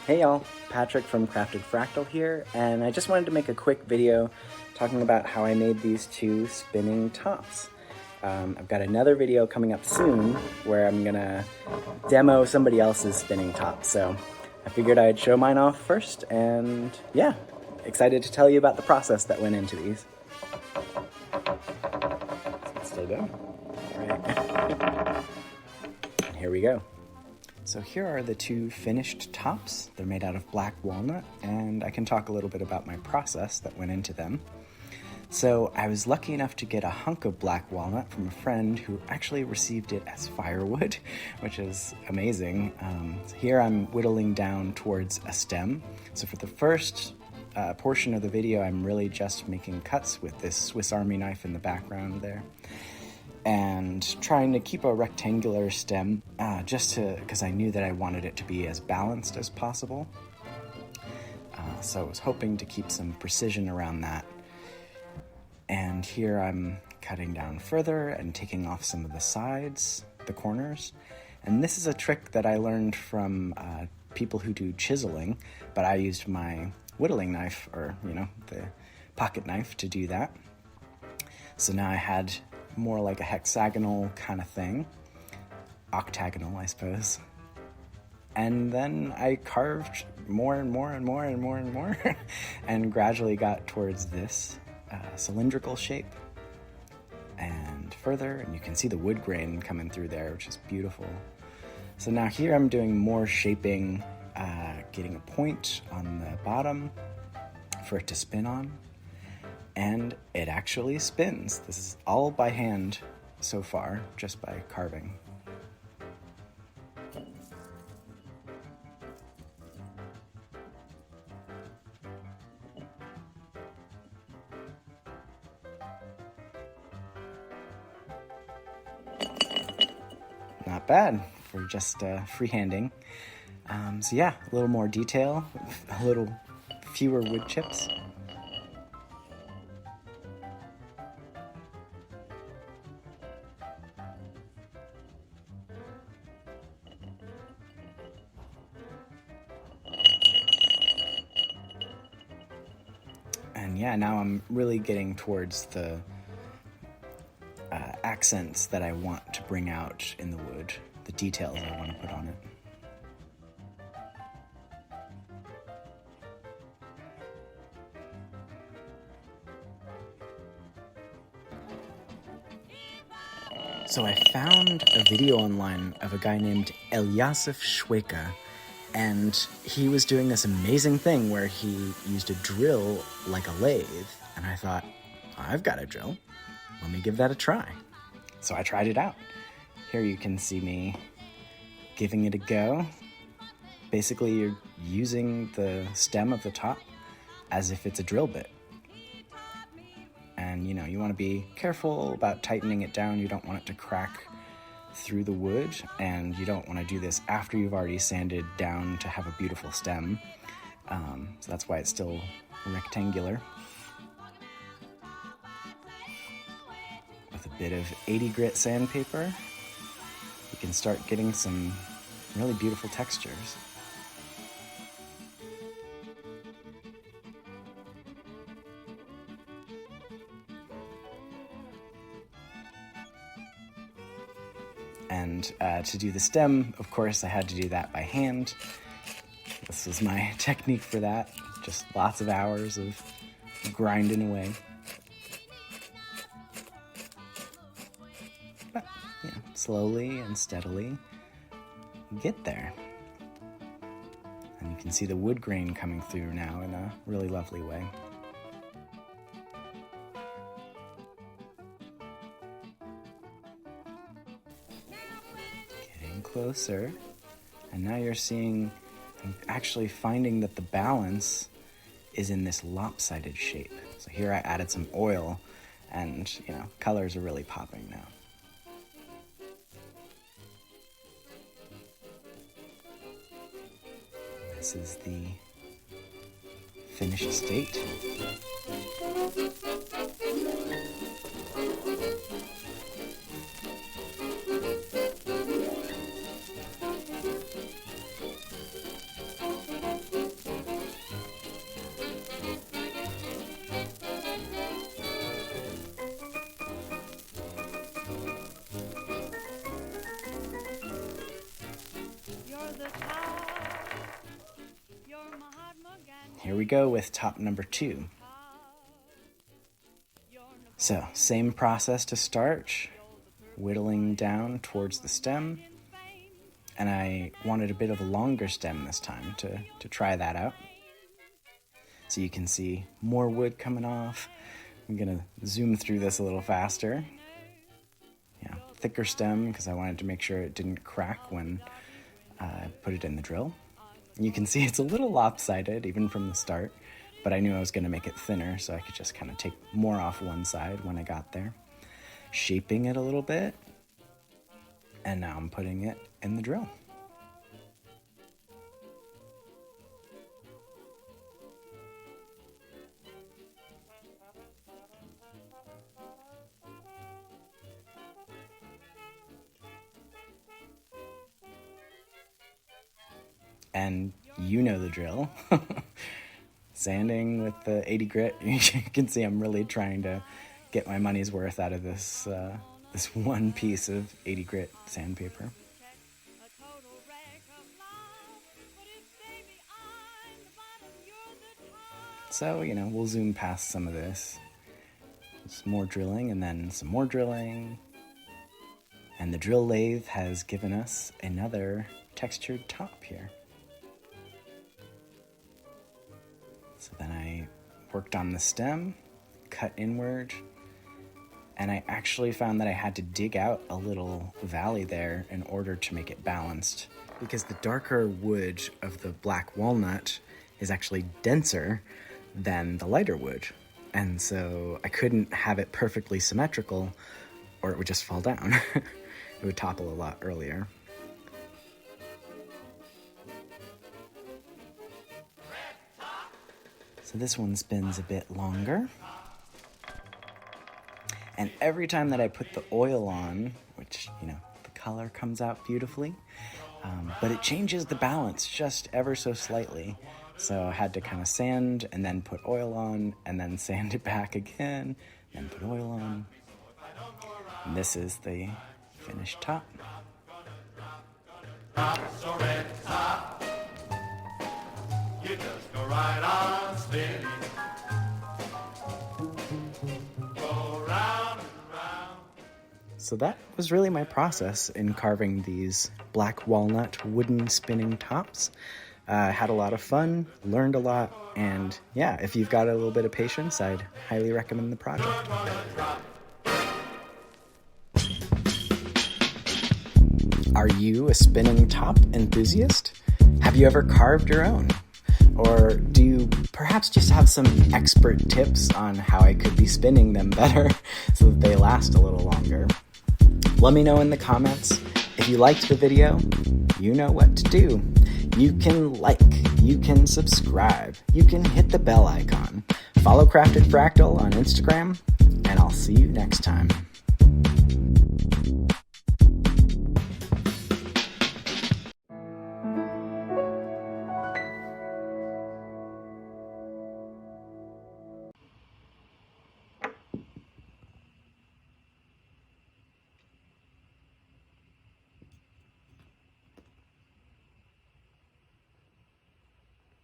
Hey y'all, Patrick from Crafted Fractal here, and I just wanted to make a quick video talking about how I made these two spinning tops. I've got another video coming up soon where I'm gonna demo somebody else's spinning top, so I figured I'd show mine off first, and yeah, excited to tell you about the process that went into these. It's still going. All right. And here we go. So here are the two finished tops. They're made out of black walnut, and I can talk a little bit about my process that went into them. So I was lucky enough to get a hunk of black walnut from a friend who actually received it as firewood, which is amazing. So here I'm whittling down towards a stem. So for the first portion of the video, I'm really just making cuts with this Swiss Army knife in the background there, and trying to keep a rectangular stem because I knew that I wanted it to be as balanced as possible. So I was hoping to keep some precision around that. And here I'm cutting down further and taking off some of the sides, the corners. And this is a trick that I learned from people who do chiseling, but I used my whittling knife, or the pocket knife, to do that. So now I had more like a hexagonal kind of thing, octagonal, I suppose. And then I carved more and more and more and more and more and gradually got towards this cylindrical shape and further, and you can see the wood grain coming through there, which is beautiful. So now here I'm doing more shaping, getting a point on the bottom for it to spin on. And it actually spins. This is all by hand so far, just by carving. Not bad for just freehanding. So yeah, a little more detail, a little fewer wood chips. And yeah, now I'm really getting towards the accents that I want to bring out in the wood, the details I want to put on it. So I found a video online of a guy named Elyasif Shweka, and he was doing this amazing thing where he used a drill like a lathe, and I thought, I've got a drill, let me give that a try. So I tried it out. Here you can see me giving it a go. Basically, you're using the stem of the top as if it's a drill bit. And you want to be careful about tightening it down. You don't want it to crack through the wood, and you don't want to do this after you've already sanded down to have a beautiful stem. So that's why it's still rectangular. With a bit of 80 grit sandpaper, you can start getting some really beautiful textures. And to do the stem, of course, I had to do that by hand. This was my technique for that. Just lots of hours of grinding away. But, slowly and steadily get there. And you can see the wood grain coming through now in a really lovely way. Closer, and now you're seeing, actually finding that the balance is in this lopsided shape. So here I added some oil, and colors are really popping now. This is the finished state. here we go with top number 2. So, same process to start, whittling down towards the stem. And I wanted a bit of a longer stem this time to try that out. So you can see more wood coming off. I'm gonna zoom through this a little faster. Yeah, thicker stem because I wanted to make sure it didn't crack when I put it in the drill. You can see it's a little lopsided even from the start, but I knew I was gonna make it thinner so I could just kind of take more off one side when I got there. Shaping it a little bit, and now I'm putting it in the drill. And you know the drill. Sanding with the 80 grit. You can see I'm really trying to get my money's worth out of this this one piece of 80 grit sandpaper. So, we'll zoom past some of this. Some more drilling and then some more drilling. And the drill lathe has given us another textured top here. So then I worked on the stem, cut inward, and I actually found that I had to dig out a little valley there in order to make it balanced, because the darker wood of the black walnut is actually denser than the lighter wood. And so I couldn't have it perfectly symmetrical or it would just fall down. It would topple a lot earlier. So this one spins a bit longer. And every time that I put the oil on, which, the color comes out beautifully, but it changes the balance just ever so slightly. So I had to kind of sand and then put oil on and then sand it back again, then put oil on. And this is the finished top. You just go right on spinning. Go round and round. So that was really my process in carving these black walnut wooden spinning tops. Had a lot of fun, learned a lot, and yeah, if you've got a little bit of patience, I'd highly recommend the project. Are you a spinning top enthusiast? Have you ever carved your own? Or do you perhaps just have some expert tips on how I could be spinning them better so that they last a little longer? Let me know in the comments. If you liked the video, you know what to do. You can like, you can subscribe, you can hit the bell icon. Follow Crafted Fractal on Instagram, and I'll see you next time.